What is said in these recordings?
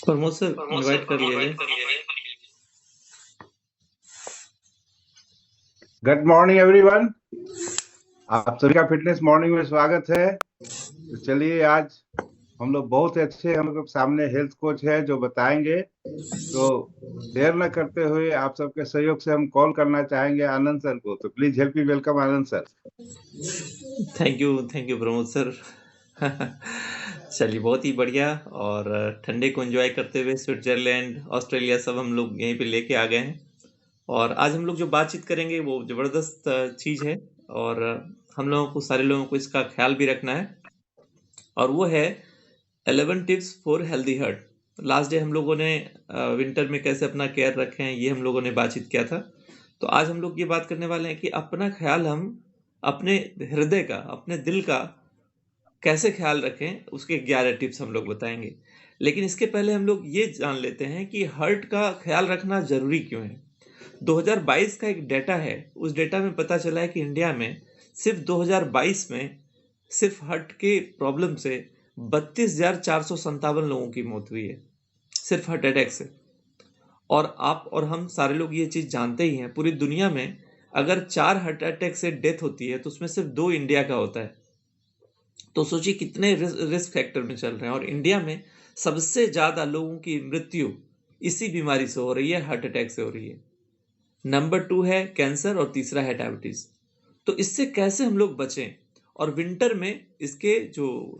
Pramod sir invite कर लिया जाए। Good morning everyone. आप सभी का फिटनेस मॉर्निंग में स्वागत है। तो चलिए, आज हम लोग बहुत अच्छे, हम लोग सामने हेल्थ कोच है जो बताएंगे। तो देर न करते हुए आप सबके सहयोग से हम कॉल करना चाहेंगे आनंद सर को। तो please help me welcome Anand sir. Thank you Pramod sir. चलिए, बहुत ही बढ़िया। और ठंडे को एंजॉय करते हुए स्विट्जरलैंड, ऑस्ट्रेलिया सब हम लोग यहीं पे लेके आ गए हैं। और आज हम लोग जो बातचीत करेंगे वो ज़बरदस्त चीज़ है। और हम लोगों को, सारे लोगों को इसका ख्याल भी रखना है। और वो है 11 tips for healthy heart. Last day हम लोगों ने विंटर में कैसे अपना केयर रखें, ये हम लोगों ने बातचीत किया था। तो आज हम लोग ये बात करने वाले हैं कि अपना ख्याल हम अपने हृदय का, अपने दिल का कैसे ख्याल रखें, उसके 11 टिप्स हम लोग बताएंगे। लेकिन इसके पहले हम लोग ये जान लेते हैं कि हार्ट का ख्याल रखना जरूरी क्यों है। 2022 का एक डेटा है, उस डेटा में पता चला है कि इंडिया में सिर्फ 2022 में सिर्फ हार्ट के प्रॉब्लम से 32,457 लोगों की मौत हुई है, सिर्फ हार्ट अटैक से। और आप और हम सारे लोग ये चीज़ जानते ही हैं, पूरी दुनिया में अगर 4 हार्ट अटैक से डेथ होती है तो उसमें सिर्फ 2 इंडिया का होता है। तो सोचिए कितने रिस्क फैक्टर में चल रहे हैं। और इंडिया में सबसे ज़्यादा लोगों की मृत्यु इसी बीमारी से हो रही है, हार्ट अटैक से हो रही है। नंबर 2 है कैंसर और तीसरा है डायबिटीज़। तो इससे कैसे हम लोग बचें। और विंटर में इसके जो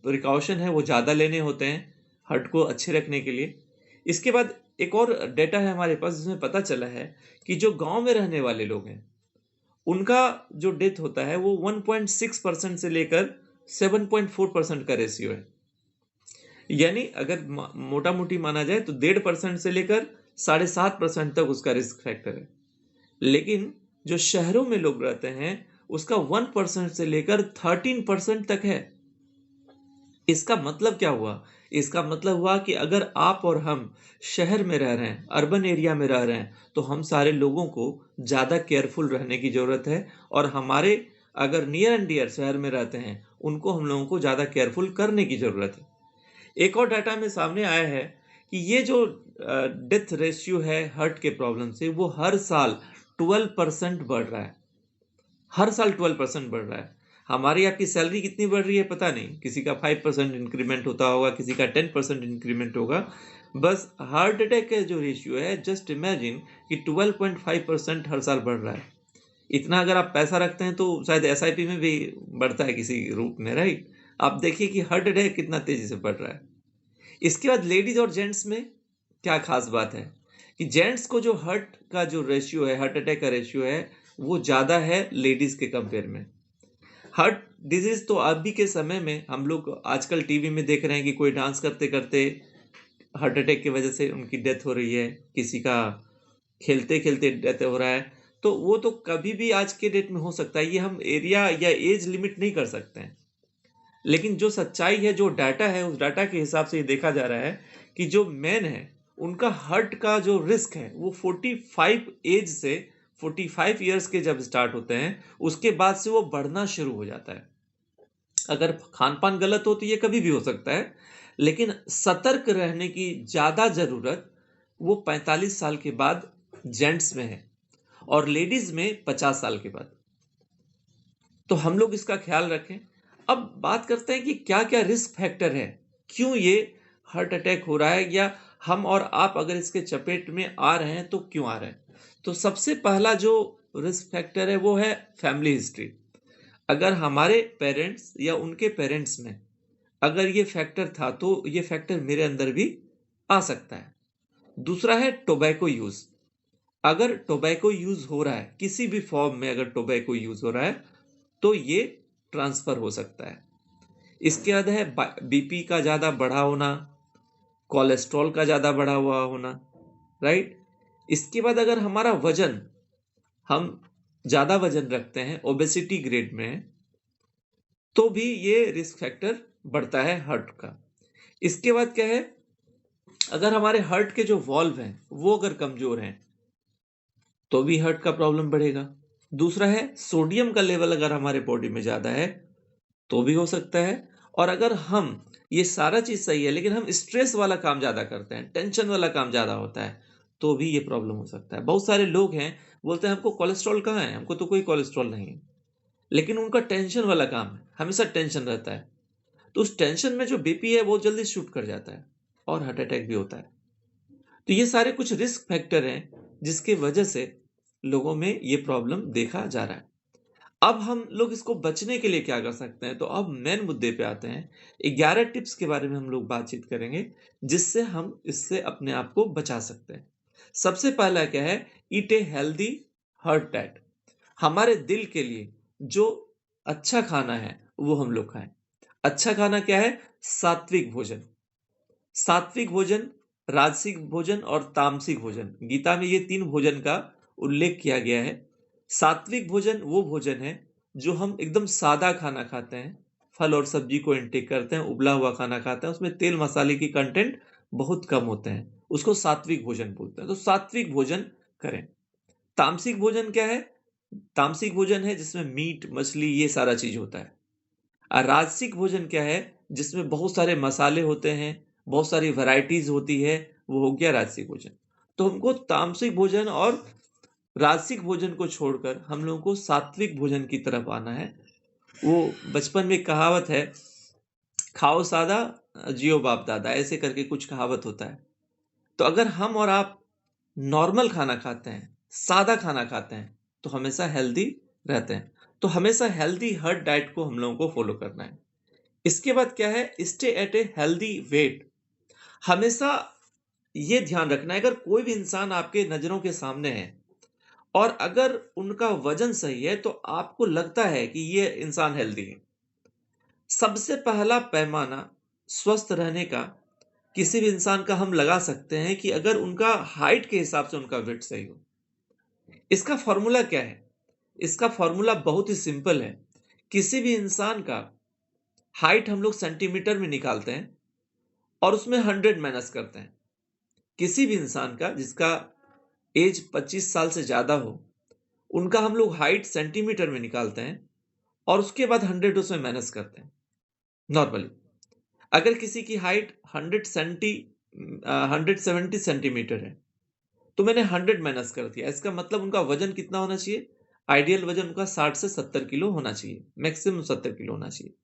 प्रिकॉशन है वो ज़्यादा लेने होते हैं हार्ट को अच्छे रखने के लिए। इसके बाद एक और डेटा है हमारे पास जिसमें पता चला है कि जो गांव में रहने वाले लोग हैं उनका जो डेथ होता है वो 1.6% से लेकर 7.4% का रेशियो है। यानी अगर मोटा मोटी माना जाए तो 1.5% से लेकर 7.5% तक उसका रिस्क फैक्टर है। लेकिन जो शहरों में लोग रहते हैं उसका 1% से लेकर 13% तक है। इसका मतलब क्या हुआ? इसका मतलब हुआ कि अगर आप और हम शहर में रह रहे हैं, अर्बन एरिया में रह रहे हैं, तो हम सारे लोगों को ज़्यादा केयरफुल रहने की ज़रूरत है। और हमारे अगर नियर एंड डियर शहर में रहते हैं उनको हम लोगों को ज़्यादा केयरफुल करने की ज़रूरत है। एक और डाटा में सामने आया है कि ये जो डेथ रेशियो है हार्ट के प्रॉब्लम से, वो हर साल 12% बढ़ रहा है। हर साल 12% बढ़ रहा है। हमारी आपकी सैलरी कितनी बढ़ रही है पता नहीं, किसी का 5% इंक्रीमेंट होता होगा, किसी का 10% इंक्रीमेंट होगा। बस हार्ट अटैक का जो रेशियो है, जस्ट इमेजिन कि 12.5% हर साल बढ़ रहा है। इतना अगर आप पैसा रखते हैं तो शायद एसआईपी में भी बढ़ता है किसी रूप में, राइट? आप देखिए कि हार्ट अटैक कितना तेजी से बढ़ रहा है। इसके बाद लेडीज और जेंट्स में क्या खास बात है कि जेंट्स को जो हार्ट का जो रेशियो है, हार्ट अटैक का रेशियो है, वो ज़्यादा है लेडीज के कंपेयर में। हार्ट डिजीज तो अभी के समय में हम लोग आजकल टीवी में देख रहे हैं कि कोई डांस करते करते हार्ट अटैक की वजह से उनकी डेथ हो रही है, किसी का खेलते खेलते डेथ हो रहा है। तो वो तो कभी भी आज के डेट में हो सकता है, ये हम एरिया या एज लिमिट नहीं कर सकते हैं। लेकिन जो सच्चाई है, जो डाटा है, उस डाटा के हिसाब से ये देखा जा रहा है कि जो मेन है उनका हार्ट का जो रिस्क है वो 45 एज से 45 ईयर्स के जब स्टार्ट होते हैं उसके बाद से वो बढ़ना शुरू हो जाता है। अगर खान पान गलत हो तो ये कभी भी हो सकता है, लेकिन सतर्क रहने की ज़्यादा ज़रूरत वो 45 साल के बाद जेंट्स में है और लेडीज में 50 साल के बाद। तो हम लोग इसका ख्याल रखें। अब बात करते हैं कि क्या क्या रिस्क फैक्टर है, क्यों ये हार्ट अटैक हो रहा है, या हम और आप अगर इसके चपेट में आ रहे हैं तो क्यों आ रहे हैं। तो सबसे पहला जो रिस्क फैक्टर है वो है फैमिली हिस्ट्री। अगर हमारे पेरेंट्स या उनके पेरेंट्स में अगर ये फैक्टर था तो ये फैक्टर मेरे अंदर भी आ सकता है। दूसरा है टोबैको यूज। अगर टोबैको यूज हो रहा है किसी भी फॉर्म में, अगर टोबैको यूज हो रहा है तो ये ट्रांसफर हो सकता है। इसके बाद है बीपी का ज़्यादा बढ़ा होना, कोलेस्ट्रॉल का ज़्यादा बढ़ा हुआ होना, राइट? इसके बाद अगर हमारा वजन, हम ज़्यादा वजन रखते हैं, ओबेसिटी ग्रेड में है, तो भी ये रिस्क फैक्टर बढ़ता है हार्ट का। इसके बाद क्या है, अगर हमारे हार्ट के जो वॉल्व हैं वो अगर कमजोर हैं तो भी हार्ट का प्रॉब्लम बढ़ेगा। दूसरा है सोडियम का लेवल अगर हमारे बॉडी में ज़्यादा है तो भी हो सकता है। और अगर हम ये सारा चीज सही है, लेकिन हम स्ट्रेस वाला काम ज्यादा करते हैं, टेंशन वाला काम ज्यादा होता है, तो भी ये प्रॉब्लम हो सकता है। बहुत सारे लोग हैं बोलते हैं हमको कोलेस्ट्रॉल कहाँ है, हमको तो कोई कोलेस्ट्रॉल नहीं है, लेकिन उनका टेंशन वाला काम है, हमेशा टेंशन रहता है, तो उस टेंशन में जो बीपी है वो जल्दी शूट कर जाता है और हार्ट अटैक भी होता है। तो ये सारे कुछ रिस्क फैक्टर हैं जिसके वजह से लोगों में ये प्रॉब्लम देखा जा रहा है। अब हम लोग इसको बचने के लिए क्या कर सकते हैं, तो अब मेन मुद्दे पे आते हैं। 11 टिप्स के बारे में हम लोग बातचीत करेंगे जिससे हम इससे अपने आप को बचा सकते हैं। सबसे पहला क्या है, ईट ए हेल्दी हार्ट डाइट। हमारे दिल के लिए जो अच्छा खाना है वो हम लोग खाएं। अच्छा खाना क्या है, सात्विक भोजन। सात्विक भोजन, राजसिक भोजन और तामसिक भोजन, गीता में ये 3 भोजन का उल्लेख किया गया है। सात्विक भोजन वो भोजन है जो हम एकदम सादा खाना खाते हैं, फल और सब्जी को इंटेक करते हैं, उबला हुआ खाना खाते हैं, उसमें तेल मसाले की कंटेंट बहुत कम होते हैं, उसको सात्विक भोजन बोलते हैं। तो सात्विक भोजन करें। तामसिक भोजन क्या है, तामसिक भोजन है जिसमें मीट मछली ये सारा चीज होता है। और राजसिक भोजन क्या है, जिसमें बहुत सारे मसाले होते हैं, बहुत सारी वैरायटीज होती है, वो हो गया राजसिक भोजन। तो हमको तामसिक भोजन और राजसिक भोजन को छोड़कर हम लोगों को सात्विक भोजन की तरफ आना है। वो बचपन में एक कहावत है, खाओ सादा जियो बाप दादा, ऐसे करके कुछ कहावत होता है। तो अगर हम और आप नॉर्मल खाना खाते हैं, सादा खाना खाते हैं, तो हमेशा हेल्दी रहते हैं। तो हमेशा हेल्दी हर्ट डाइट को हम लोगों को फॉलो करना है। इसके बाद क्या है, stay at a healthy wait. हमेशा ये ध्यान रखना है, अगर कोई भी इंसान आपके नजरों के सामने है और अगर उनका वजन सही है तो आपको लगता है कि ये इंसान हेल्दी है, सबसे पहला पैमाना स्वस्थ रहने का किसी भी इंसान का हम लगा सकते हैं कि अगर उनका हाइट के हिसाब से उनका वेट सही हो। इसका फॉर्मूला क्या है, इसका फॉर्मूला बहुत ही सिंपल है। किसी भी इंसान का हाइट हम लोग सेंटीमीटर में निकालते हैं और उसमें 100 माइनस करते हैं। किसी भी इंसान का जिसका एज 25 साल से ज्यादा हो, उनका हम लोग हाइट सेंटीमीटर में निकालते हैं और उसके बाद 100 उसमें माइनस करते हैं। नॉर्मली अगर किसी की हाइट 170 सेंटीमीटर है, तो मैंने 100 माइनस कर दिया, इसका मतलब उनका वजन कितना होना चाहिए, आइडियल वजन उनका 60 से 70 किलो होना चाहिए, मैक्सिमम 70 किलो होना चाहिए।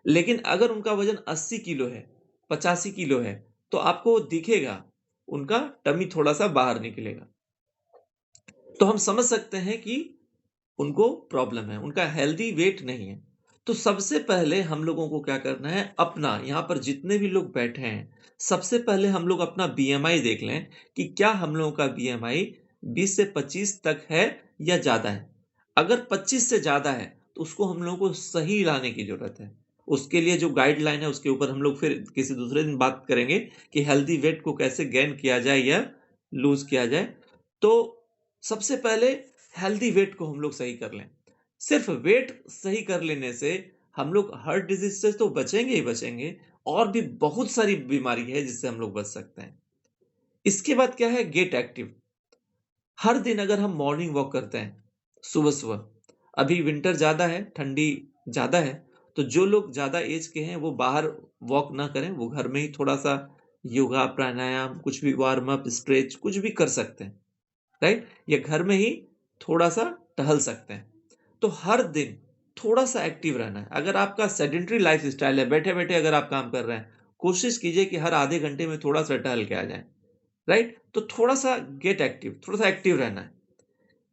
लेकिन अगर उनका वजन 80 किलो है, 85 किलो है, तो आपको दिखेगा उनका टमी थोड़ा सा बाहर निकलेगा। तो हम समझ सकते हैं कि उनको प्रॉब्लम है, उनका हेल्दी वेट नहीं है। तो सबसे पहले हम लोगों को क्या करना है, अपना यहाँ पर जितने भी लोग बैठे हैं, सबसे पहले हम लोग अपना बीएमआई देख लें कि क्या हम लोगों का बीएमआई 20 से 25 तक है या ज्यादा है। अगर 25 से ज्यादा है तो उसको हम लोगों को सही लाने की जरूरत है। उसके लिए जो गाइडलाइन है उसके ऊपर हम लोग फिर किसी दूसरे दिन बात करेंगे कि हेल्दी वेट को कैसे गेन किया जाए या लूज किया जाए। तो सबसे पहले हेल्दी वेट को हम लोग सही कर लें। सिर्फ वेट सही कर लेने से हम लोग हार्ट डिजीज से तो बचेंगे ही बचेंगे, और भी बहुत सारी बीमारी है जिससे हम लोग बच सकते हैं। इसके बाद क्या है, गेट एक्टिव। हर दिन अगर हम मॉर्निंग वॉक करते हैं सुबह सुबह, अभी विंटर ज्यादा है, ठंडी ज्यादा है, तो जो लोग ज्यादा एज के हैं वो बाहर वॉक ना करें, वो घर में ही थोड़ा सा योगा प्राणायाम कुछ भी वार्म अप स्ट्रेच कुछ भी कर सकते हैं, राइट, या घर में ही थोड़ा सा टहल सकते हैं। तो हर दिन थोड़ा सा एक्टिव रहना है। अगर आपका सेडेंटरी लाइफ स्टाइल है, बैठे बैठे अगर आप काम कर रहे हैं, कोशिश कीजिए कि हर आधे घंटे में थोड़ा सा टहल के आ जाए, राइट। तो थोड़ा सा गेट एक्टिव, थोड़ा सा एक्टिव रहना है।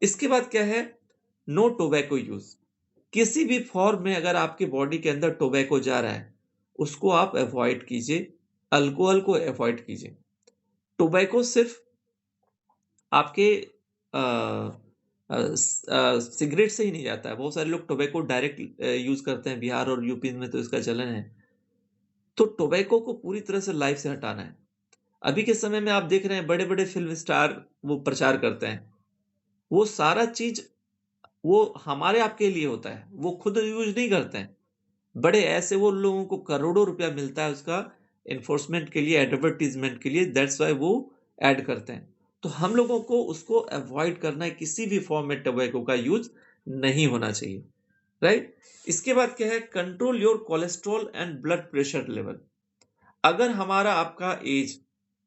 इसके बाद क्या है, नो टोबैको यूज। किसी भी फॉर्म में अगर आपके बॉडी के अंदर टोबैको जा रहा है उसको आप अवॉइड कीजिए, अल्कोहल को अवॉइड कीजिए। टोबैको सिर्फ आपके सिगरेट से ही नहीं जाता है, बहुत सारे लोग टोबैको डायरेक्ट यूज करते हैं, बिहार और यूपी में तो इसका चलन है। तो टोबैको को पूरी तरह से लाइफ से हटाना है। अभी के समय में आप देख रहे हैं बड़े बड़े फिल्म स्टार वो प्रचार करते हैं, वो सारा चीज वो हमारे आपके लिए होता है, वो खुद यूज नहीं करते हैं। बड़े ऐसे वो लोगों को करोड़ों रुपया मिलता है उसका एनफोर्समेंट के लिए, एडवर्टीजमेंट के लिए, दैट्स वाई वो ऐड करते हैं। तो हम लोगों को उसको अवॉइड करना है, किसी भी फॉर्म में टोबैको का यूज नहीं होना चाहिए, राइट। इसके बाद क्या है, control your cholesterol and blood pressure level. अगर हमारा आपका एज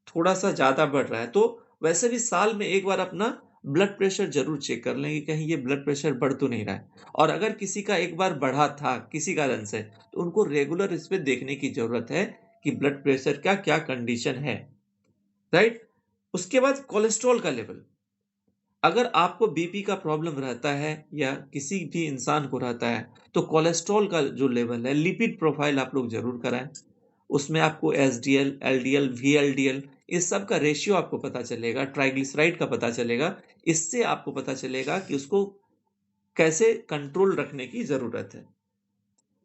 थोड़ा सा ज्यादा बढ़ रहा है तो वैसे भी साल में एक बार अपना ब्लड प्रेशर जरूर चेक कर लें कि कहीं ये ब्लड प्रेशर बढ़ तो नहीं रहा है। और अगर किसी का एक बार बढ़ा था किसी कारण से, तो उनको रेगुलर इस पे देखने की जरूरत है कि ब्लड प्रेशर का क्या कंडीशन है। राइट। उसके बाद कोलेस्ट्रॉल का लेवल। अगर आपको बीपी का प्रॉब्लम रहता है या किसी भी इंसान को रहता है, तो कोलेस्ट्रॉल का जो लेवल है, लिपिड प्रोफाइल आप लोग जरूर कराएं। उसमें आपको एसडीएल, एलडीएल, वीएलडीएल, इस सब का रेशियो आपको पता चलेगा, ट्राइग्लिसराइड का पता चलेगा। इससे आपको पता चलेगा कि उसको कैसे कंट्रोल रखने की जरूरत है।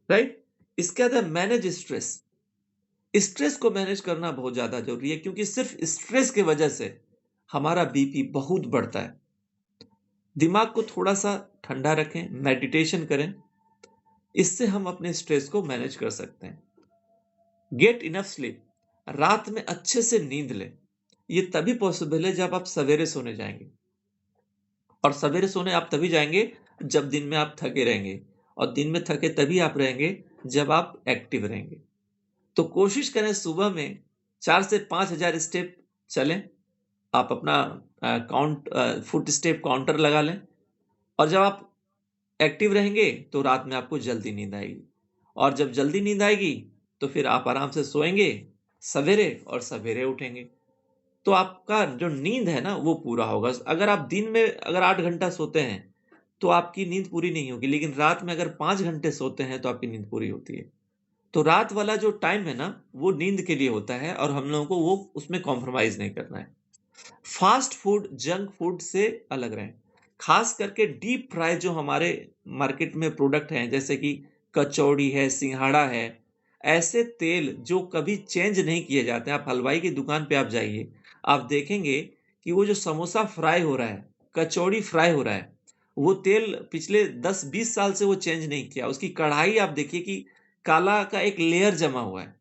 राइट। इसके बाद मैनेज स्ट्रेस। स्ट्रेस को मैनेज करना बहुत ज्यादा जरूरी है, क्योंकि सिर्फ स्ट्रेस की वजह से हमारा बीपी बहुत बढ़ता है। दिमाग को थोड़ा सा ठंडा रखें, मेडिटेशन करें, इससे हम अपने स्ट्रेस को मैनेज कर सकते हैं। Gate enough sleep. रात में अच्छे से नींद लें। ये तभी पॉसिबल है जब आप सवेरे सोने जाएंगे, और सवेरे सोने आप तभी जाएंगे जब दिन में आप थके रहेंगे, और दिन में थके तभी आप रहेंगे जब आप एक्टिव रहेंगे। तो कोशिश करें सुबह में 4 से 5 हजार स्टेप चलें। आप अपना फुट स्टेप काउंटर लगा लें, और जब आप एक्टिव रहेंगे तो रात में आपको जल्दी नींद आएगी, और जब जल्दी नींद आएगी तो फिर आप आराम से सोएंगे सवेरे, और सवेरे उठेंगे। तो आपका जो नींद है ना वो पूरा होगा। अगर आप दिन में अगर 8 घंटा सोते हैं तो आपकी नींद पूरी नहीं होगी, लेकिन रात में अगर 5 घंटे सोते हैं तो आपकी नींद पूरी होती है। तो रात वाला जो टाइम है ना वो नींद के लिए होता है, और हम लोगों को वो उसमें कॉम्प्रोमाइज नहीं करना है। फास्ट फूड, जंक फूड से अलग रहें। खास करके डीप फ्राई जो हमारे मार्केट में प्रोडक्ट हैं, जैसे कि कचौड़ी है, सिंघाड़ा है, ऐसे तेल जो कभी चेंज नहीं किए जाते हैं। आप हलवाई की दुकान पे आप जाइए, आप देखेंगे कि वो जो समोसा फ्राई हो रहा है, कचौड़ी फ्राई हो रहा है, वो तेल पिछले 10-20 साल से वो चेंज नहीं किया। उसकी कढ़ाई आप देखिए कि काला का एक लेयर जमा हुआ है,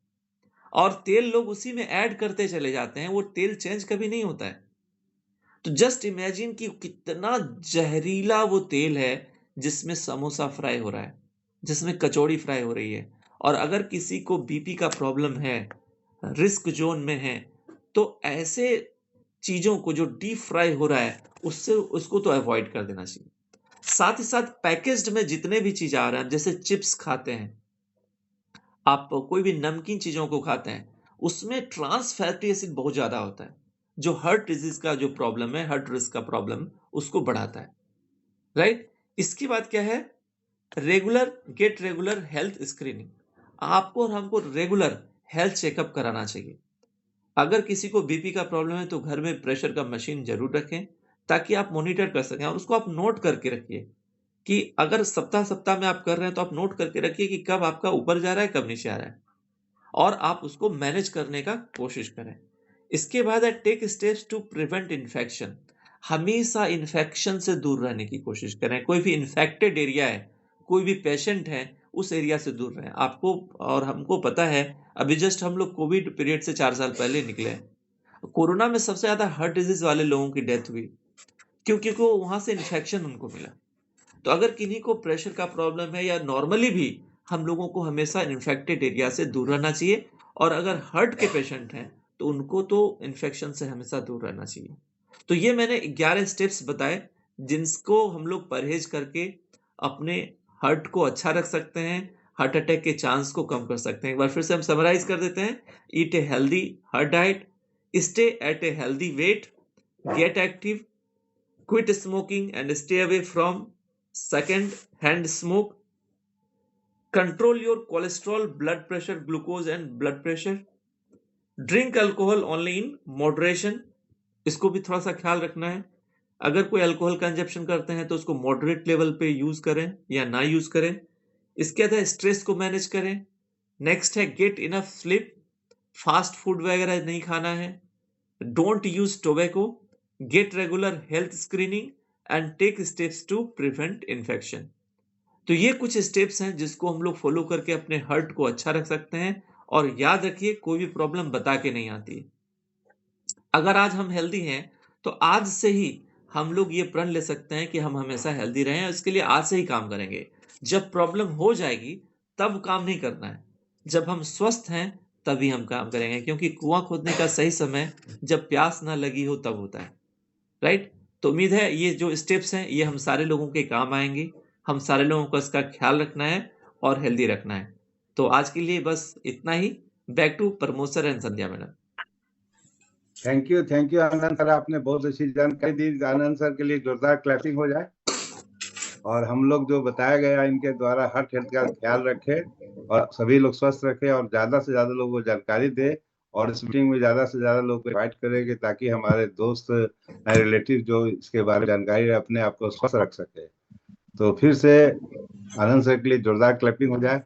और तेल लोग उसी में ऐड करते चले जाते हैं, वो तेल चेंज कभी नहीं होता है। तो जस्ट इमेजिन कि कितना जहरीला वो तेल है जिसमें समोसा फ्राई हो रहा है, जिसमें कचौड़ी फ्राई हो रही है। और अगर किसी को बीपी का प्रॉब्लम है, रिस्क जोन में है, तो ऐसे चीजों को जो डीप फ्राई हो रहा है उससे उसको तो अवॉइड कर देना चाहिए। साथ ही साथ पैकेज्ड में जितने भी चीज आ रहे हैं, जैसे चिप्स खाते हैं आप, कोई भी नमकीन चीजों को खाते हैं, उसमें ट्रांस फैटी एसिड बहुत ज्यादा होता है, जो हार्ट डिजीज का जो प्रॉब्लम है, हार्ट रिस्क का प्रॉब्लम, उसको बढ़ाता है। राइट। इसके बाद क्या है, गेट रेगुलर हेल्थ स्क्रीनिंग। आपको और हमको रेगुलर हेल्थ चेकअप कराना चाहिए। अगर किसी को बीपी का प्रॉब्लम है तो घर में प्रेशर का मशीन जरूर रखें, ताकि आप मॉनिटर कर सकें, और उसको आप नोट करके रखिए कि अगर सप्ताह सप्ताह में आप कर रहे हैं तो आप नोट करके रखिए कि कब आपका ऊपर जा रहा है, कब नीचे आ रहा है, और आप उसको मैनेज करने का कोशिश करें। इसके बाद है take steps to prevent infection. हमेशा इन्फेक्शन से दूर रहने की कोशिश करें। कोई भी इन्फेक्टेड एरिया है, कोई भी पेशेंट है, उस एरिया से दूर रहें। आपको और हमको पता है, अभी जस्ट हम लोग कोविड पीरियड से 4 साल पहले निकले हैं। कोरोना में सबसे ज्यादा हार्ट डिजीज वाले लोगों की डेथ हुई, क्योंकि वो वहां से इन्फेक्शन उनको मिला। तो अगर किन्हीं को प्रेशर का प्रॉब्लम है या नॉर्मली भी, हम लोगों को हमेशा इन्फेक्टेड एरिया से दूर रहना चाहिए। और अगर हार्ट के पेशेंट हैं तो उनको तो इन्फेक्शन से हमेशा दूर रहना चाहिए। तो ये मैंने 11 स्टेप्स बताए जिनको हम लोग परहेज करके अपने हार्ट को अच्छा रख सकते हैं, हार्ट अटैक के चांस को कम कर सकते हैं। एक बार फिर से हम समराइज कर देते हैं। Eat a healthy heart diet, stay at a healthy weight, get active, quit smoking and stay away from second hand smoke, control your cholesterol, blood pressure, glucose and blood pressure, drink alcohol only in moderation। इसको भी थोड़ा सा ख्याल रखना है। अगर कोई alcohol consumption करते हैं तो उसको मॉडरेट लेवल पे यूज करें या ना यूज करें। इसके बाद स्ट्रेस को मैनेज करें। नेक्स्ट है get enough sleep, fast food वगैरह नहीं खाना है, don't use tobacco, get regular health screening and take steps to prevent infection. तो ये कुछ स्टेप्स हैं जिसको हम लोग फॉलो करके अपने हार्ट को अच्छा रख सकते हैं। और याद रखिए, कोई भी प्रॉब्लम बता के नहीं आती। अगर आज हम हेल्दी हैं तो आज से ही हम लोग ये प्रण ले सकते हैं कि हम हमेशा हेल्दी रहें, और इसके लिए आज से ही काम करेंगे। जब प्रॉब्लम हो जाएगी तब काम नहीं करना है। जब हम स्वस्थ हैं तभी हम काम करेंगे, क्योंकि कुआं खोदने का सही समय जब प्यास ना लगी हो तब होता है। राइट? तो उम्मीद है ये जो स्टेप्स हैं ये हम सारे लोगों के काम आएंगे। हम सारे लोगों को इसका ख्याल रखना है और हेल्दी रखना है। तो आज के लिए बस इतना ही। Back to Pramod and Sandhya madam. Thank you Anand sir, आपने बहुत अच्छी जानकारी दी। आनंद सर के लिए जोरदार क्लैपिंग हो जाए। और हम लोग जो बताया गया इनके द्वारा हर हेल्थ का ख्याल रखें और सभी लोग स्वस्थ रखें और ज्यादा से ज्यादा लोगों को जानकारी दे। और इस मीटिंग में ज्यादा से ज्यादा लोग को इन्वाइट करेंगे ताकि हमारे दोस्त रिलेटिव जो इसके बारे में जानकारी है अपने आप को स्वस्थ रख सके। तो फिर से आनंद सर के लिए जोरदार क्लैपिंग हो जाए।